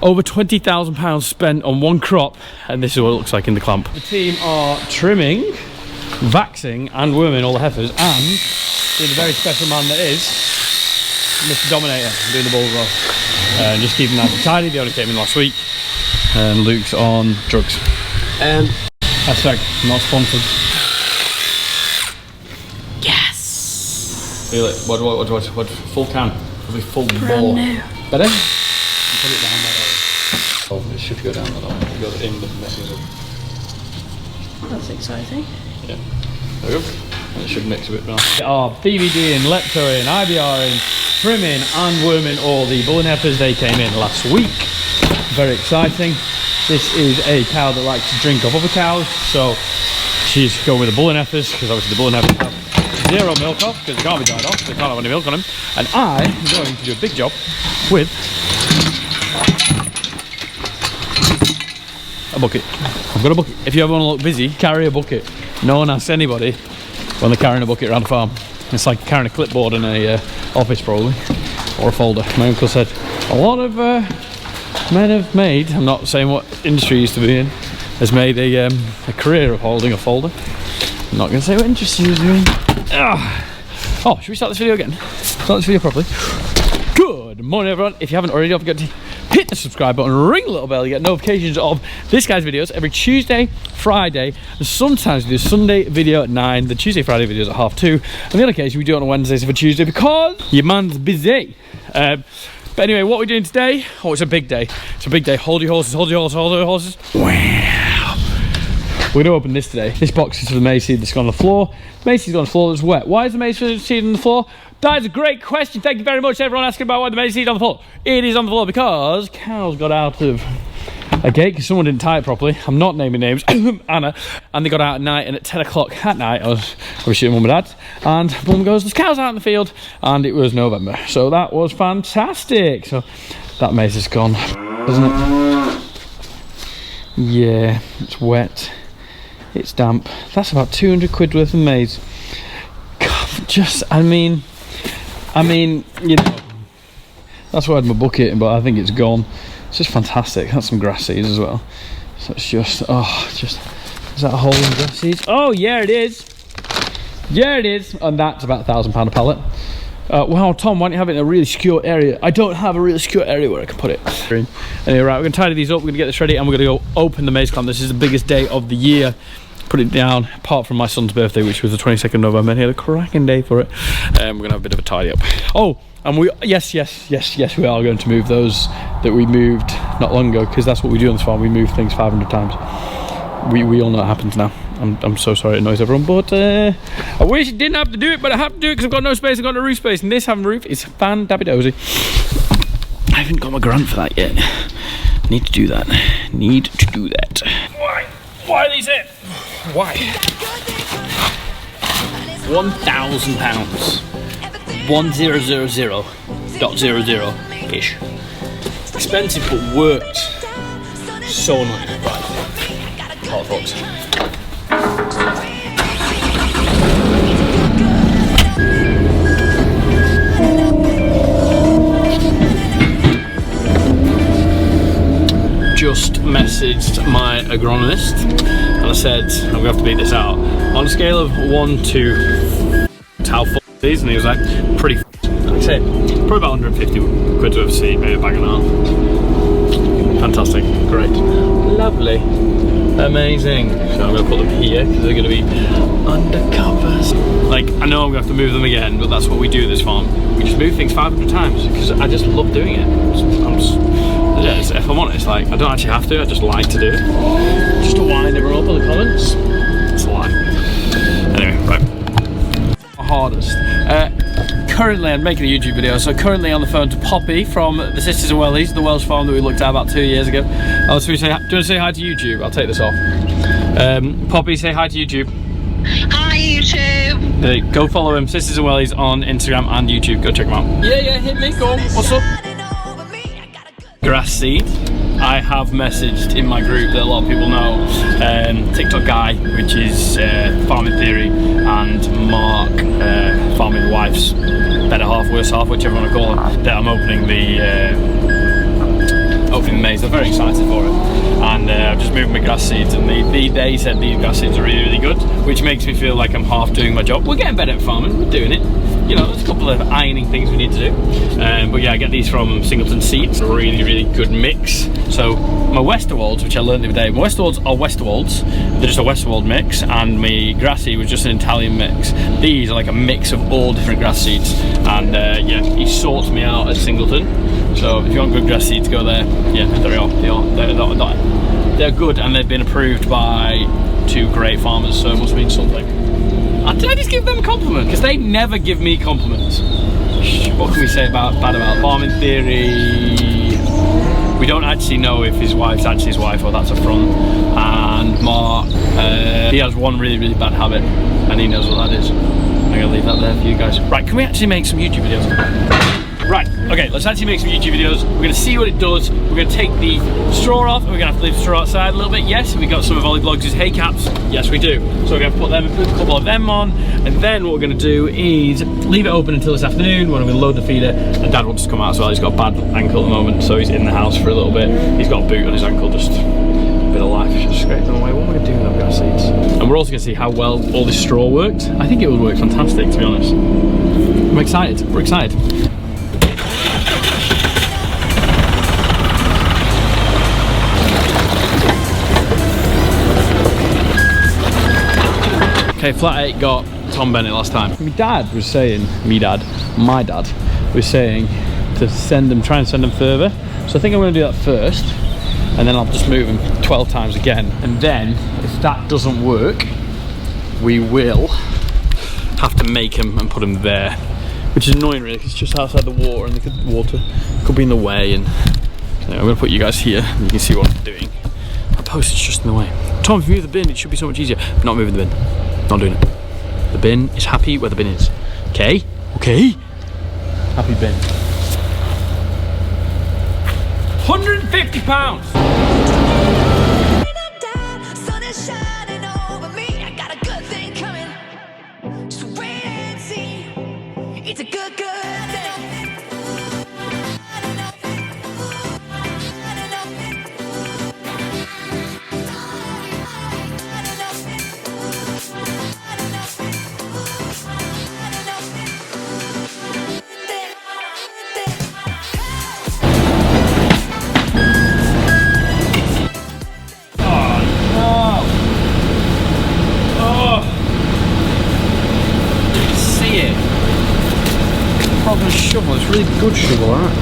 Over £20,000 spent on one crop, and this is what it looks like in the clamp. The team are trimming, vaxing and worming all the heifers, and doing the very special man that is Mr. Dominator doing the balls off. Just keeping nice and tidy. They only came in last week. And Luke's on drugs. Hashtag not sponsored. Yes. Feel it. What? Full can. Probably full ball. Better? Put it down there. Oh, it should go down that way. It goes in the mixing up. That's exciting. Yeah. There we go. And it should mix a bit now. Oh, BVD and Lepto in, IBR in, trimming and worming all the bull heifers. They came in last week. Very exciting. This is a cow that likes to drink off other cows, so she's going with the bull heifers because obviously the bull heifers have zero milk off because they can't be dried off. They can't have any milk on them. And I'm going to do a big job with a bucket. I've got a bucket. If you ever want to look busy, carry a bucket. No one asks anybody when they're carrying a bucket around the farm. It's like carrying a clipboard in a office probably, or a folder. My uncle said a lot of men have made, I'm not saying what industry he used to be in, has made a career of holding a folder. I'm not going to say what industry he was doing. Oh, should we start this video again? Start this video properly. Good morning everyone. If you haven't already, don't forget to hit the subscribe button, ring the little bell to get notifications of this guy's videos every Tuesday, Friday, and sometimes we do a Sunday video at 9, the Tuesday, Friday videos at 2:30, and the other occasion we do it on Wednesdays for Tuesday because your man's busy. But anyway, what we're doing today, oh, it's a big day. It's a big day. Hold your horses, hold your horses, hold your horses. Wow. We're going to open this today. This box is for the maize seed that's gone on the floor. Maize seed's on the floor that's wet. Why is the maize seed on the floor? That is a great question. Thank you very much, everyone asking about why the maize seed on the floor. It is on the floor because cows got out of a gate because someone didn't tie it properly. I'm not naming names. Anna. And they got out at night, and at 10 o'clock at night, I was obviously at Mum and Dad's, and Mum goes, there's cows out in the field, and it was November. So that was fantastic. So that maize is gone, isn't it? Yeah, it's wet. It's damp. That's about 200 quid worth of maize. God, just, I mean, you know, that's why I had my bucket, but I think it's gone. It's just fantastic. That's some grass seeds as well. So it's just, oh, just, is that a hole in grass seeds? Oh, yeah, it is. Yeah, it is. And that's about £1,000 a pallet. Wow, Tom, why don't you have it in a really secure area? I don't have a really secure area where I can put it. Anyway, right, we're going to tidy these up. We're going to get this ready, and we're going to go open the maize clamp. This is the biggest day of the year. Put it down, apart from my son's birthday, which was the 22nd of November, and he had a cracking day for it. We're going to have a bit of a tidy up. Oh, and we, yes, we are going to move those that we moved not long ago, because that's what we do on this farm. We move things 500 times. We all know it happens now. I'm so sorry it annoys everyone, but I wish it didn't have to do it, but I have to do it because I've got no space, I've got no roof space, and this having a roof is fan-dabby-dozy. I haven't got my grant for that yet. Need to do that. Why are these here? Why? £1,000. 1000.00-ish. Expensive but worked. So annoying. Right. Hot box. Just messaged my agronomist and I said I'm gonna have to beat this out on a scale of 1 to how full it is, and he was like, pretty I'd say probably about 150 quid worth of seed, maybe a bag and a half. Fantastic, great, lovely, amazing. So I'm gonna put them here because they're gonna be under covers. Like, I know I'm gonna have to move them again, but that's what we do at this farm. We just move things 500 times because I just love doing it. If I'm honest, like, I don't actually have to, I just like to do it. Just to wind everyone up in the comments. It's a lie. Anyway, right. Hardest. Currently, I'm making a YouTube video, so currently on the phone to Poppy from the Sisters of Wellies, the Welsh farm that we looked at about 2 years ago. Oh, so do you want to say hi to YouTube? I'll take this off. Poppy, say hi to YouTube. Hi YouTube. Go follow him, Sisters of Wellies, on Instagram and YouTube. Go check him out. Yeah, hit me, go on. What's up? Grass seed. I have messaged in my group that a lot of people know, TikTok guy, which is Farming Theory, and Mark, Farming Wife's better half, worse half, whichever you want to call it, that I'm opening opening the maize. They're very excited for it. And I've just moved my grass seeds, and they said these grass seeds are really, really good, which makes me feel like I'm half doing my job. We're getting better at farming, we're doing it. You know, there's a couple of ironing things we need to do. But yeah, I get these from Singleton Seeds. A really, really good mix. So my Westerwolds, which I learned the other day, my Westerwolds are Westerwolds. They're just a Westerwold mix, and my grassy was just an Italian mix. These are like a mix of all different grass seeds. And yeah, he sorts me out at Singleton. So if you want good grass seeds, go there. Yeah, there they are. They're good, and they've been approved by 2 great farmers, so it must mean something. Did I just give them a compliment? Because they never give me compliments. What can we say bad about Farming Theory? We don't actually know if his wife's actually his wife or that's a front. And Mark, he has one really, really bad habit, and he knows what that is. I'm gonna leave that there for you guys. Right, can we actually make some YouTube videos? Right, okay, let's actually make some YouTube videos. We're gonna see what it does. We're gonna take the straw off, and we're gonna have to leave the straw outside a little bit. Yes, we got some of Ollie Vlogs' hay caps. Yes, we do. So we're gonna put a couple of them on, and then what we're gonna do is leave it open until this afternoon when I'm gonna load the feeder, and Dad wants to come out as well. He's got a bad ankle at the moment, so he's in the house for a little bit. He's got a boot on his ankle, just a bit of life, just scraping away. What am I gonna do with them grass seeds? And we're also gonna see how well all this straw worked. I think it would work fantastic, to be honest. I'm excited, we're excited. Okay, flat 8 got Tom Bennett last time. My dad was saying was saying to try and send them further. So I think I'm going to do that first, and then I'll just move them 12 times again. And then, if that doesn't work, we will have to make them and put them there, which is annoying really, because it's just outside the water, and the water could be in the way. And so I'm going to put you guys here, and you can see what I'm doing. My post is just in the way. Tom, if you move the bin, it should be so much easier. I'm not moving the bin. Not doing it. The bin is happy where the bin is. Okay? Okay? Happy bin. £150! It's a good thing. Shovel, it's really good shovel, right?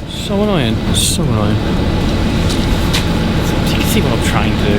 So annoying, so annoying. You can see what I'm trying to do.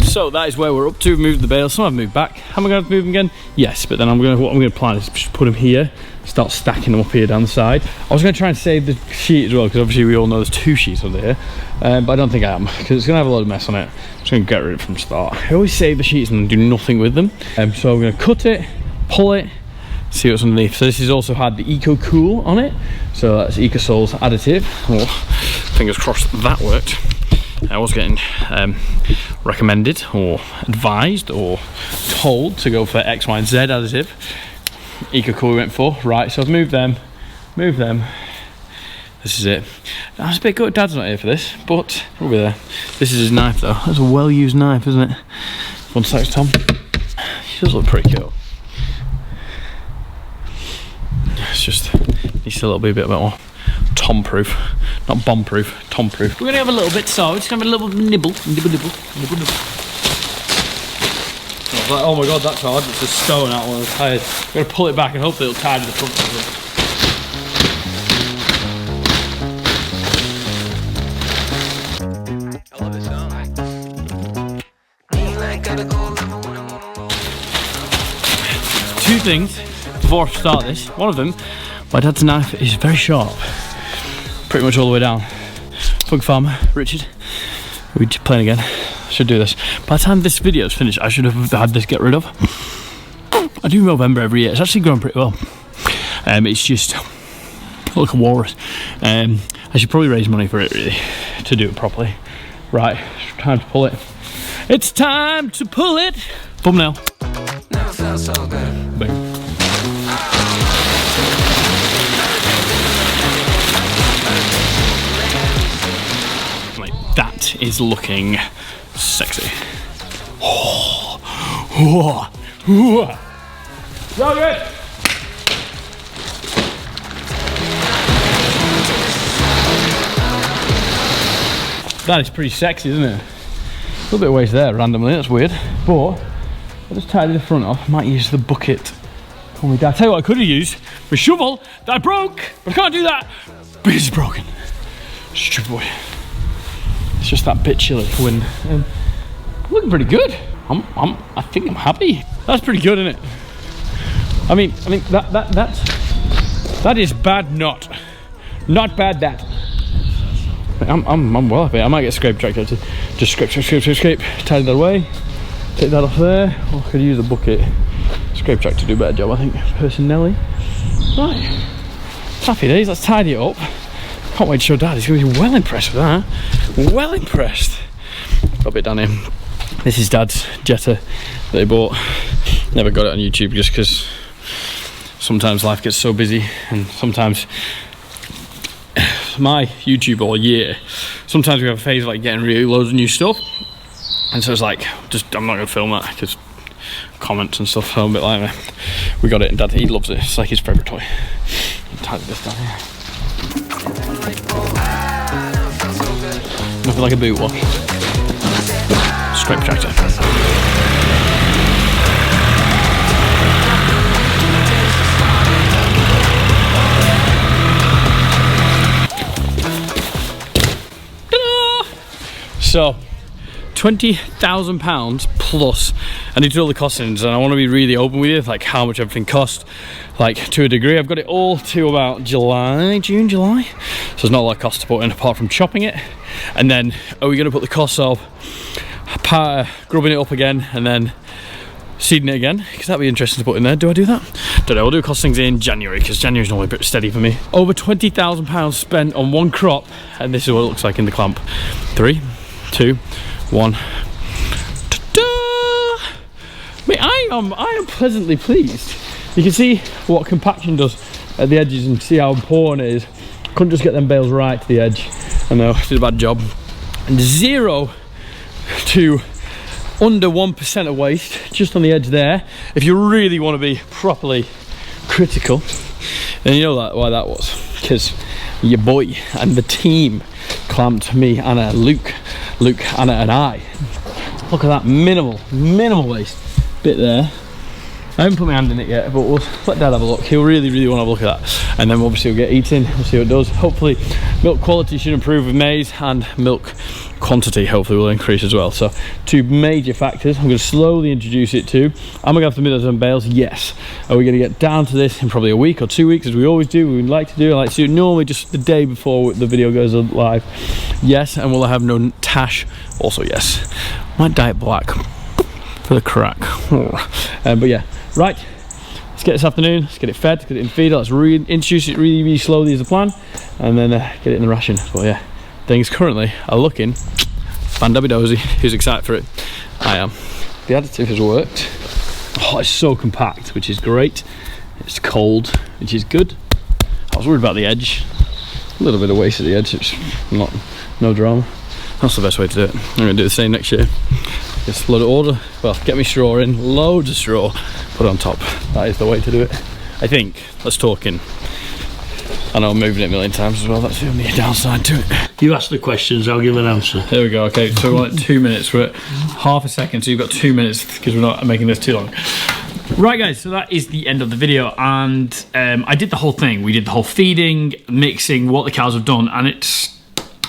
So that is where we're up to. We've moved the bales. Some have moved back. Am I going to have to move them again? Yes, but then what I'm going to plan is just put them here, start stacking them up here down the side. I was going to try and save the sheet as well, because obviously we all know there's 2 sheets under here, but I don't think I am, because it's going to have a lot of mess on it. I'm just going to get rid of it from the start. I always save the sheets and do nothing with them. So I'm going to cut it, pull it, see what's underneath. So this has also had the Eco Cool on it, so that's EcoSol's additive. Oh, fingers crossed that worked. I was getting recommended or advised or told to go for X, Y and Z additive. Eco Cool we went for. Right, so I've moved them. This is it. I was a bit good. Dad's not here for this, but we'll be there. This is his knife though. That's a well used knife, isn't it? One sec, Tom. She does look pretty cool. It's just needs a little bit more Tom proof, not bomb proof, Tom proof. We're gonna have a little bit, so we're just gonna have a little nibble. I was like, oh my god, that's hard. It's just stone out when I was tired. I'm gonna pull it back and hopefully it'll tie to the front of it. I love this song. Two things before I start this. One of them, my dad's knife is very sharp. Pretty much all the way down. Pug farmer, Richard. Are we just playing again? Should do this. By the time this video is finished, I should have had this get rid of. I do November every year. It's actually going pretty well. It's just like a walrus. I should probably raise money for it really to do it properly. Right, time to pull it. It's time to pull it. Thumbnail. Never felt so good. Boom. Like that is looking sexy. Oh, oh, oh. So good. That is pretty sexy, isn't it? A little bit of waste there randomly, that's weird. But I'll just tidy the front off. Might use the bucket. Call me dad. Tell you what I could have used, my shovel that I broke, but I can't do that because it's broken. Stupid boy. It's just that bit chilly for wind. Looking pretty good. I think I'm happy. That's pretty good, isn't it? I mean that is bad not bad that. I'm well happy. I might get a scrape tractor to just scrape, tidy that away, take that off there. Or I could use a bucket. Scrape tractor to do a better job, I think, personally. Right, happy days. Let's tidy it up. Can't wait to show Dad. He's going to be well impressed with that. Well impressed. Got a bit down here. This is Dad's Jetta that he bought. Never got it on YouTube just because sometimes life gets so busy, and sometimes my YouTube all year, sometimes we have a phase of like getting really loads of new stuff, and so it's like I'm not going to film that because comments and stuff. So I'm a bit like that. We got it, and Dad, he loves it. It's like his favourite toy. Tidy this down here. Nothing like a boot wash. Scrape tractor. So, £20,000 plus. I need to do all the costings, and I want to be really open with you, like how much everything cost, like to a degree. I've got it all to about June, July. So there's not a lot of cost to put in apart from chopping it. And then, are we going to put the costs of grubbing it up again and then seeding it again? Because that'd be interesting to put in there. Do I do that? Don't know. We'll do costings in January because January's normally a bit steady for me. Over £20,000 spent on one crop, and this is what it looks like in the clamp. 3, 2, 1. Ta-da! Mate, I am pleasantly pleased. You can see what compaction does at the edges and see how important it is. Couldn't just get them bales right to the edge. I know, did a bad job. And 0 to under 1% of waste just on the edge there. If you really want to be properly critical, then you know why that was. Because your boy and the team clamped me, Anna, Luke, Anna and I. Look at that minimal waste bit there. I haven't put my hand in it yet, but we'll let Dad have a look. He'll really want to have a look at that. And then obviously we'll get eating, we'll see what it does. Hopefully milk quality should improve with maize, and milk quantity hopefully will increase as well. So 2 major factors. I'm going to slowly introduce it to. Am I going to have to mill some bales? Yes. Are we going to get down to this in probably a week or 2 weeks, as we always do? We like to do. I like to do it normally just the day before the video goes live. Yes. And will I have no tash? Also yes. Might dye it black for the crack. But yeah. Right, let's get it this afternoon, let's get it fed, let's get it in feeder, let's introduce it really slowly as a plan, and then get it in the ration. But yeah, things currently are looking fan-dabby-dozy. Who's excited for it? I am. The additive has worked. Oh, it's so compact, which is great. It's cold, which is good. I was worried about the edge. A little bit of waste at the edge, it's no drama. That's the best way to do it. I'm going to do the same next year. Just load of order, well, get me straw in, loads of straw, put it on top. That is the way to do it, I think. Let's talk in. I know I'm moving it a million times as well, that's the only downside to it. You ask the questions, I'll give an answer. There we go, okay, so we're at 2 minutes, we're at half a second, so you've got 2 minutes because we're not making this too long. Right guys, so that is the end of the video, and I did the whole thing. We did the whole feeding, mixing, what the cows have done, and it's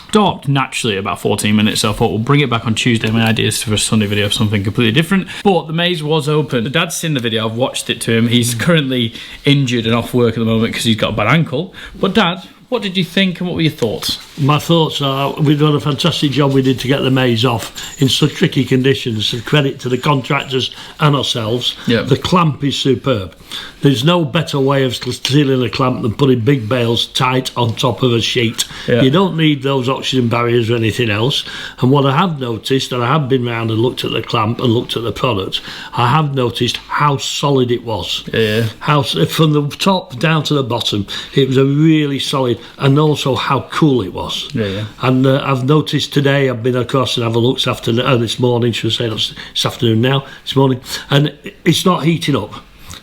stopped naturally at about 14 minutes, so I thought we'll bring it back on Tuesday. My idea is for a Sunday video of something completely different, but the maize was open. The Dad's seen the video, I've watched it to him. He's currently injured and off work at the moment because he's got a bad ankle, but Dad, What did you think and what were your thoughts? My thoughts are we've done a fantastic job we did to get the maize off in such tricky conditions. So credit to the contractors and ourselves. Yeah. The clamp is superb. There's no better way of sealing a clamp than putting big bales tight on top of a sheet. Yeah. You don't need those oxygen barriers or anything else. And what I have noticed, and I have been round and looked at the clamp and looked at the product, I have noticed how solid it was. Yeah. How from the top down to the bottom, it was a really solid, and also how cool it was. Yeah. And I've noticed today, I've been across and have a look this morning, should I say, not this afternoon now, this morning, and it's not heating up.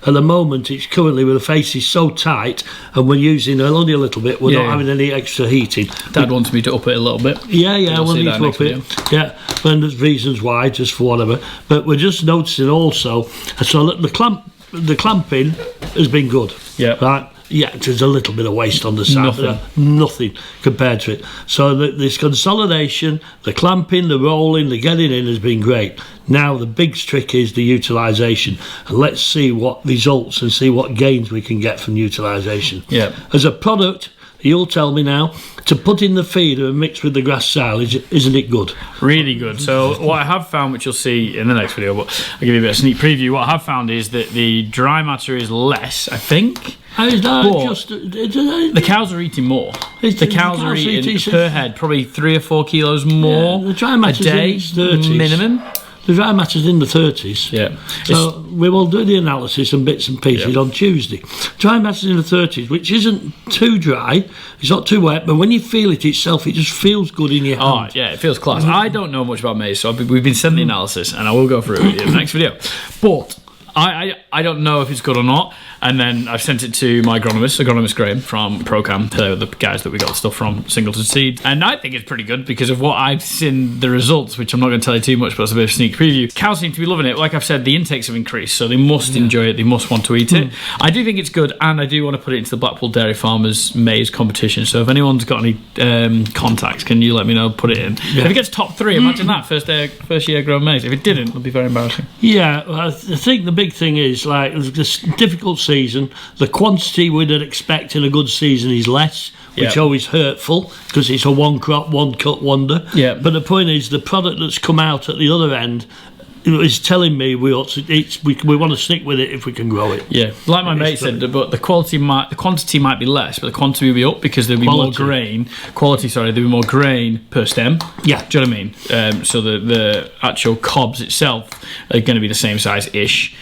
At the moment, it's currently with the face is so tight, and we're using only a little bit. We're not having any extra heating. Dad wants me to up it a little bit. Yeah, we'll see need that to next up it. video. Yeah, and there's reasons why, just for whatever. But we're just noticing also, so that the clamping has been good. Yeah. Right. Yeah, there's a little bit of waste on the side. Nothing compared to it. So this consolidation, the clamping, the rolling, the getting in has been great. Now the big trick is the utilisation, and let's see what results and see what gains we can get from utilisation. Yeah. As a product, you'll tell me now, to put in the feeder and mix with the grass silage, isn't it good? Really good. So what I have found, which you'll see in the next video, but I'll give you a bit of a sneak preview, what I have found is that the dry matter is less, I think. The cows are eating more. The cows are eating per head probably 3 or 4 kilos more the dry matter's a day, in its 30s. minimum. The dry matter's in the 30s. Yeah. So we will do the analysis and bits and pieces on Tuesday. Dry matter's in the 30s, which isn't too dry. It's not too wet, but when you feel it itself, it just feels good in your hand. Oh, yeah, it feels class. I don't know much about maize, so we've been sending the analysis, and I will go through it with you in the next video. But I don't know if it's good or not. And then I've sent it to my agronomist Graham from Procam, the guys that we got the stuff from, Singleton Seed. And I think it's pretty good because of what I've seen the results, which I'm not going to tell you too much, but it's a bit of a sneak preview. Cows seem to be loving it. Like I've said, the intakes have increased, so they must enjoy it. They must want to eat it. I do think it's good, and I do want to put it into the Blackpool Dairy Farmers Maize competition. So if anyone's got any contacts, can you let me know? Put it in. If it gets top 3, imagine that first year grown maize. If it didn't, it'll be very embarrassing. Yeah, I think the big thing is like this difficult season. The quantity we'd expect in a good season is less, which always hurtful because it's a one crop, one cut wonder. Yeah. But the point is, the product that's come out at the other end is telling me we want to stick with it if we can grow it. Yeah, like my mate said, but the quantity might be less, but the quantity will be up because there'll be more grain. There'll be more grain per stem. Yeah, do you know what I mean? So the actual cobs itself are going to be the same size ish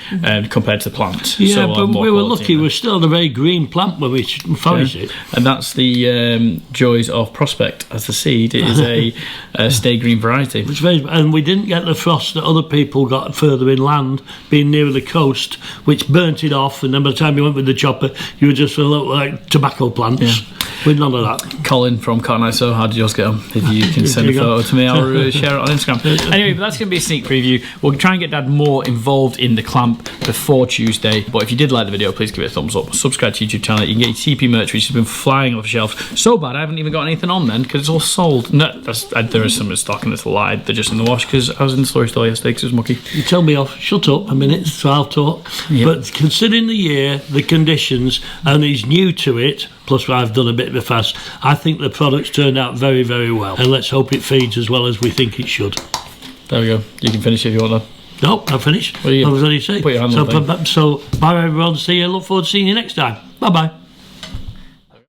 compared to the plant. Yeah, so but we were lucky. We're still on a very green plant when we foraged it, and that's the joys of Prospect as the seed. It is a stay green variety. And we didn't get the frost that other people got further inland, being nearer the coast, which burnt it off, and then by the time you went with the chopper, you were just look like tobacco plants. Yeah. With none of that. Colin from Cotton ISO, how did yours get on? If you can send a photo to me, I'll share it on Instagram. Anyway, but that's going to be a sneak preview. We'll try and get Dad more involved in the clamp before Tuesday. But if you did like the video, please give it a thumbs up. Subscribe to YouTube channel. You can get your TP merch, which has been flying off the shelves. So bad, I haven't even got anything on then because it's all sold. No, there is some in stock and it's a lie. They're just in the wash because I was in the storage store yesterday because it was mucky. You tell me off. Shut up a minute, so I'll talk. Yep. But considering the year, the conditions, and he's new to it, plus I've done a bit of a fast, I think the product's turned out very, very well. And let's hope it feeds as well as we think it should. There we go. You can finish if you want to. No, I've finished. What are you? I was only saying. Put your hand on the thing. So bye everyone. See you. Look forward to seeing you next time. Bye bye.